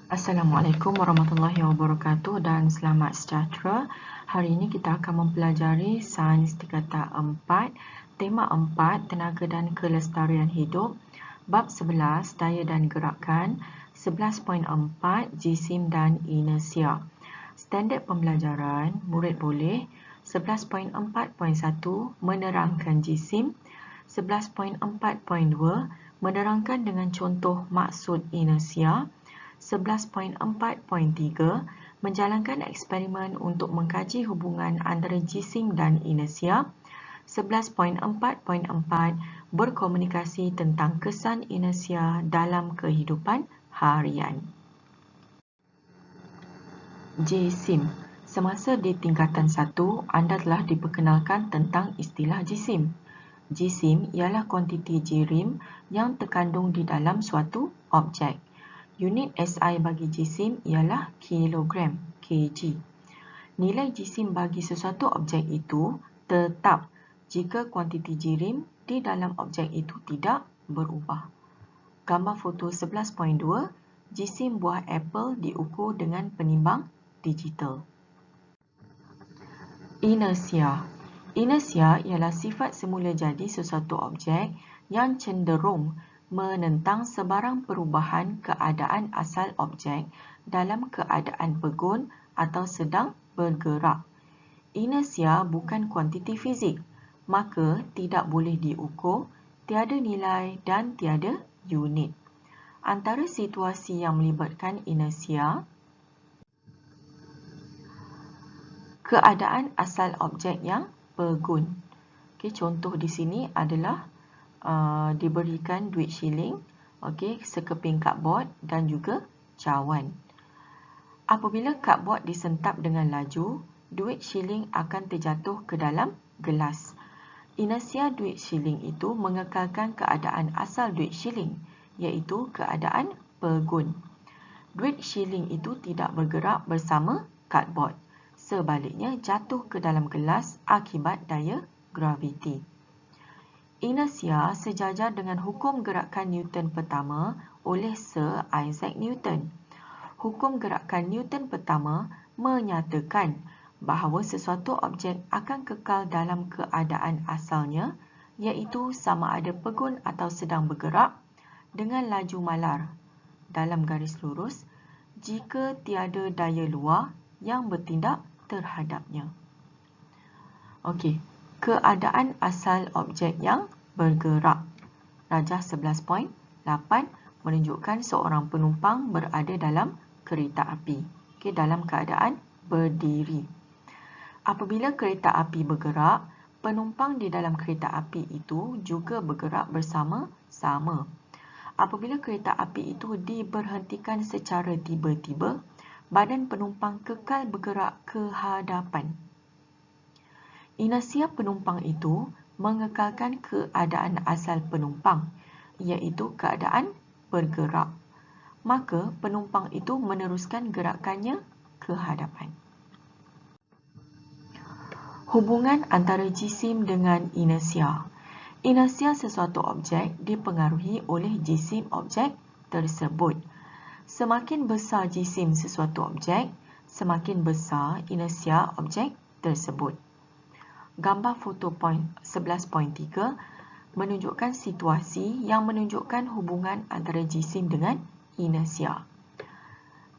Assalamualaikum warahmatullahi wabarakatuh dan selamat sejahtera. Hari ini kita akan mempelajari sains tingkatan 4, tema 4, tenaga dan kelestarian hidup, bab 11, daya dan gerakan, 11.4, jisim dan inersia. Standard pembelajaran, murid boleh 11.4.1, menerangkan jisim, 11.4.2, menerangkan dengan contoh maksud inersia, 11.4.3 menjalankan eksperimen untuk mengkaji hubungan antara jisim dan inersia. 11.4.4 berkomunikasi tentang kesan inersia dalam kehidupan harian. Jisim. Semasa di tingkatan 1, anda telah diperkenalkan tentang istilah jisim. Jisim ialah kuantiti jirim yang terkandung di dalam suatu objek. Unit SI bagi jisim ialah kilogram, kg. Nilai jisim bagi sesuatu objek itu tetap jika kuantiti jirim di dalam objek itu tidak berubah. Gambar foto 11.2, jisim buah apel diukur dengan penimbang digital. Inersia. Inersia ialah sifat semula jadi sesuatu objek yang cenderung menentang sebarang perubahan keadaan asal objek dalam keadaan pegun atau sedang bergerak. Inersia bukan kuantiti fizik, maka tidak boleh diukur, tiada nilai dan tiada unit. Antara situasi yang melibatkan inersia, keadaan asal objek yang pegun. Contoh di sini adalah diberikan duit shilling, sekeping kadbod dan juga cawan. Apabila kadbod disentap dengan laju, duit shilling akan terjatuh ke dalam gelas. Inersia duit shilling itu mengekalkan keadaan asal duit shilling, iaitu keadaan pegun. Duit shilling itu tidak bergerak bersama kadbod. Sebaliknya, jatuh ke dalam gelas akibat daya graviti. Inersia sejajar dengan hukum gerakan Newton pertama oleh Sir Isaac Newton. Hukum gerakan Newton pertama menyatakan bahawa sesuatu objek akan kekal dalam keadaan asalnya, iaitu sama ada pegun atau sedang bergerak dengan laju malar dalam garis lurus jika tiada daya luar yang bertindak terhadapnya. Keadaan asal objek yang bergerak. Rajah 11.8 menunjukkan seorang penumpang berada dalam kereta api, dalam keadaan berdiri. Apabila kereta api bergerak, penumpang di dalam kereta api itu juga bergerak bersama-sama. Apabila kereta api itu diberhentikan secara tiba-tiba, badan penumpang kekal bergerak ke hadapan. Inersia penumpang itu mengekalkan keadaan asal penumpang, iaitu keadaan bergerak. Maka penumpang itu meneruskan gerakannya ke hadapan. Hubungan antara jisim dengan inersia. Inersia sesuatu objek dipengaruhi oleh jisim objek tersebut. Semakin besar jisim sesuatu objek, semakin besar inersia objek tersebut. Gambar foto 11.3 menunjukkan situasi yang menunjukkan hubungan antara jisim dengan inersia.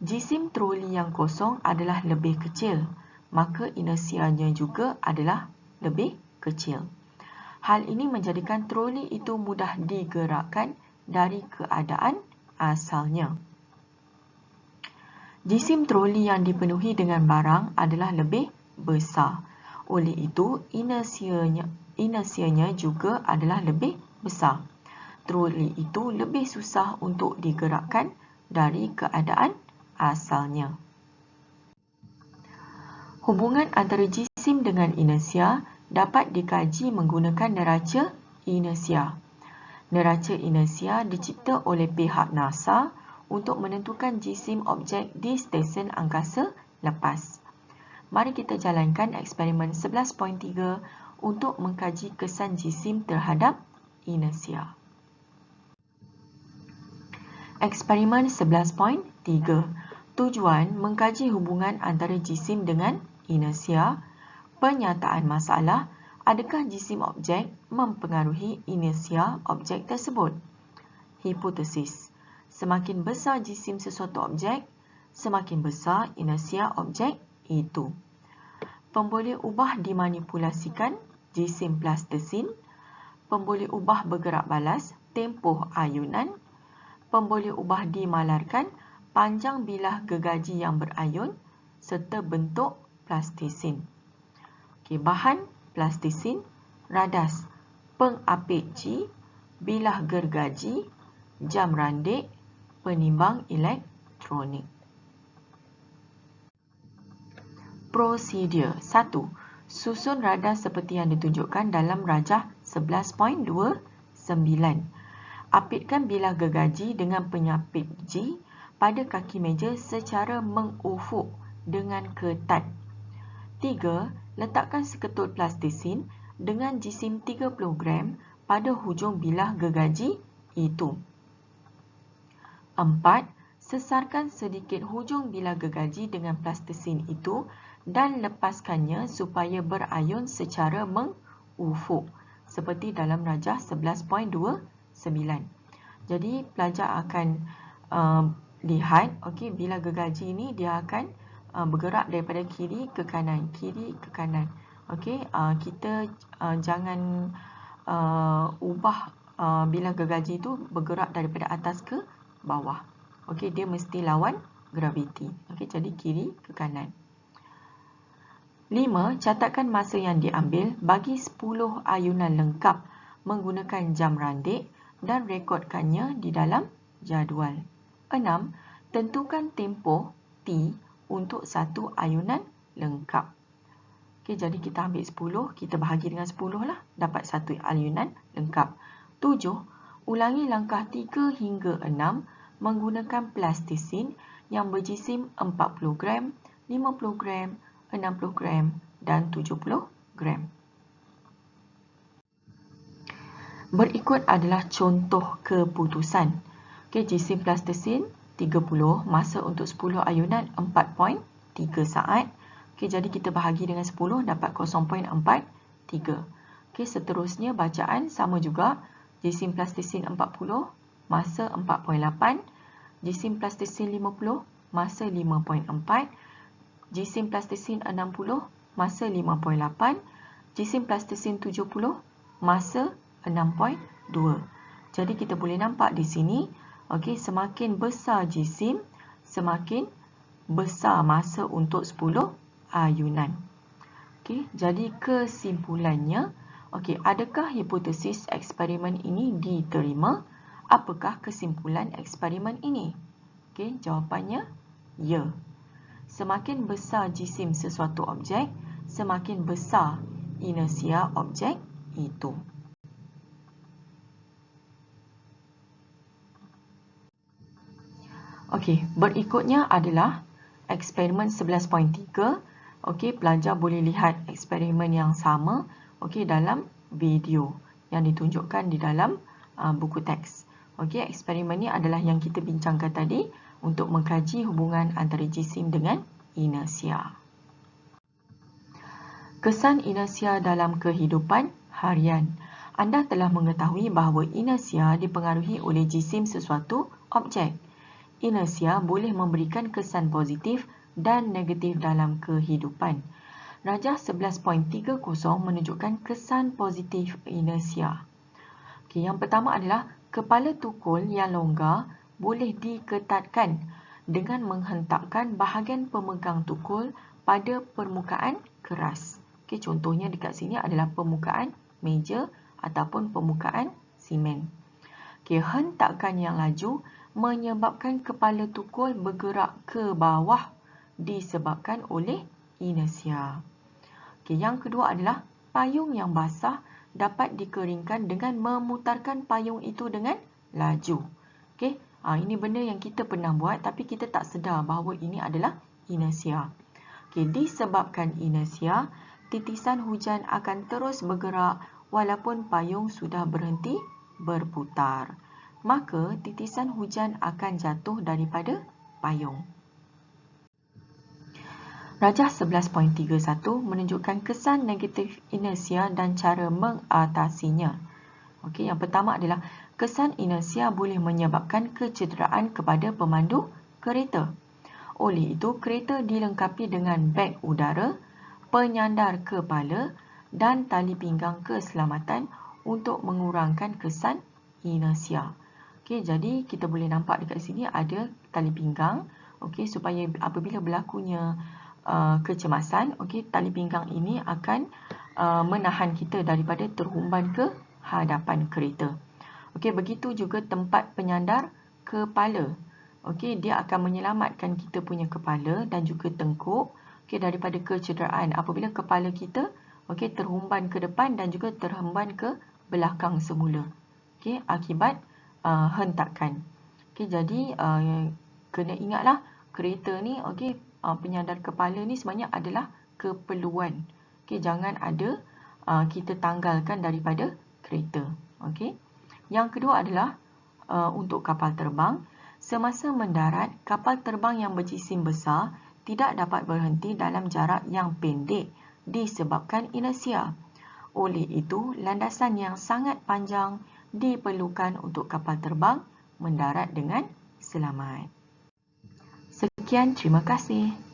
Jisim troli yang kosong adalah lebih kecil, maka inersianya juga adalah lebih kecil. Hal ini menjadikan troli itu mudah digerakkan dari keadaan asalnya. Jisim troli yang dipenuhi dengan barang adalah lebih besar. Oleh itu, inersianya juga adalah lebih besar. Troli itu lebih susah untuk digerakkan dari keadaan asalnya. Hubungan antara jisim dengan inersia dapat dikaji menggunakan neraca inersia. Neraca inersia dicipta oleh pihak NASA untuk menentukan jisim objek di stesen angkasa lepas. Mari kita jalankan eksperimen 11.3 untuk mengkaji kesan jisim terhadap inersia. Eksperimen 11.3. Tujuan mengkaji hubungan antara jisim dengan inersia. Penyataan masalah, adakah jisim objek mempengaruhi inersia objek tersebut? Hipotesis, semakin besar jisim sesuatu objek, semakin besar inersia objek itu. Pemboleh ubah dimanipulasikan, jisim plastisin. Pemboleh ubah bergerak balas, tempoh ayunan. Pemboleh ubah dimalarkan, panjang bilah gergaji yang berayun serta bentuk plastisin. Bahan plastisin, radas, pengapit G, bilah gergaji, jam randik, penimbang elektronik. Prosedur 1. Susun radas seperti yang ditunjukkan dalam rajah 11.29. Apitkan bilah gergaji dengan penyapit G pada kaki meja secara mengufuk dengan ketat. 3. Letakkan seketul plastisin dengan jisim 30 gram pada hujung bilah gergaji itu. 4. Sesarkan sedikit hujung bilah gergaji dengan plastisin itu dan lepaskannya supaya berayun secara mengufuk seperti dalam rajah 11.29. Jadi pelajar akan lihat bilah gergaji ini dia akan bergerak daripada kiri ke kanan, kiri ke kanan. Kita jangan ubah bilah gergaji itu bergerak daripada atas ke bawah. Dia mesti lawan graviti. Jadi kiri ke kanan. 5. Catatkan masa yang diambil bagi 10 ayunan lengkap menggunakan jam randik dan rekodkannya di dalam jadual. 6. Tentukan tempoh T untuk satu ayunan lengkap. Jadi kita ambil 10, kita bahagi dengan 10 lah, dapat satu ayunan lengkap. 7. Ulangi langkah 3 hingga 6 menggunakan plastisin yang berjisim 40 gram, 50 gram, 60 gram dan 70 gram. Berikut adalah contoh keputusan. Jisim plastisin 30, masa untuk 10 ayunan 4.3 saat. Jadi kita bahagi dengan 10 dapat 0.43. Seterusnya bacaan sama juga. Jisim plastisin 40, masa 4.8. Jisim plastisin 50, masa 5.4. Jisim plastisin 60, masa 5.8. Jisim plastisin 70, masa 6.2. Jadi kita boleh nampak di sini, semakin besar jisim, semakin besar masa untuk 10 ayunan. Jadi kesimpulannya, adakah hipotesis eksperimen ini diterima? Apakah kesimpulan eksperimen ini? Jawapannya ya. Semakin besar jisim sesuatu objek, semakin besar inersia objek itu. Berikutnya adalah eksperimen 11.3. Pelajar boleh lihat eksperimen yang sama dalam video yang ditunjukkan di dalam buku teks. Eksperimen ini adalah yang kita bincangkan tadi untuk mengkaji hubungan antara jisim dengan inersia. Kesan inersia dalam kehidupan harian. Anda telah mengetahui bahawa inersia dipengaruhi oleh jisim sesuatu objek. Inersia boleh memberikan kesan positif dan negatif dalam kehidupan. Rajah 11.30 menunjukkan kesan positif inersia. Yang pertama adalah kepala tukul yang longgar boleh diketatkan dengan menghentakkan bahagian pemegang tukul pada permukaan keras. Contohnya dekat sini adalah permukaan meja ataupun permukaan simen. Hentakan yang laju menyebabkan kepala tukul bergerak ke bawah disebabkan oleh inersia. Yang kedua adalah payung yang basah dapat dikeringkan dengan memutarkan payung itu dengan laju. Ini benda yang kita pernah buat tapi kita tak sedar bahawa ini adalah inersia. Disebabkan inersia, titisan hujan akan terus bergerak walaupun payung sudah berhenti berputar. maka titisan hujan akan jatuh daripada payung. Rajah 11.31 menunjukkan kesan negatif inersia dan cara mengatasinya. Okey, yang pertama adalah kesan inersia boleh menyebabkan kecederaan kepada pemandu kereta. Oleh itu, kereta dilengkapi dengan beg udara, penyandar kepala dan tali pinggang keselamatan untuk mengurangkan kesan inersia. Okey, jadi kita boleh nampak dekat sini ada tali pinggang, okey, supaya apabila berlakunya kecemasan, okey, tali pinggang ini akan menahan kita daripada terhumban ke hadapan kereta. Okey, begitu juga tempat penyandar kepala. Okey, dia akan menyelamatkan kita punya kepala dan juga tengkuk, okey, daripada kecederaan apabila kepala kita, okey, terhumban ke depan dan juga terhemban ke belakang semula. Okey, akibat hentakan. Okey, jadi kena ingatlah kereta ni, okey, penyandar kepala ni sebenarnya adalah keperluan. Okey, jangan ada kita tanggalkan daripada kereta. Okey. Yang kedua adalah untuk kapal terbang. Semasa mendarat, kapal terbang yang berjisim besar tidak dapat berhenti dalam jarak yang pendek disebabkan inersia. Oleh itu, landasan yang sangat panjang diperlukan untuk kapal terbang mendarat dengan selamat. Sekian, terima kasih.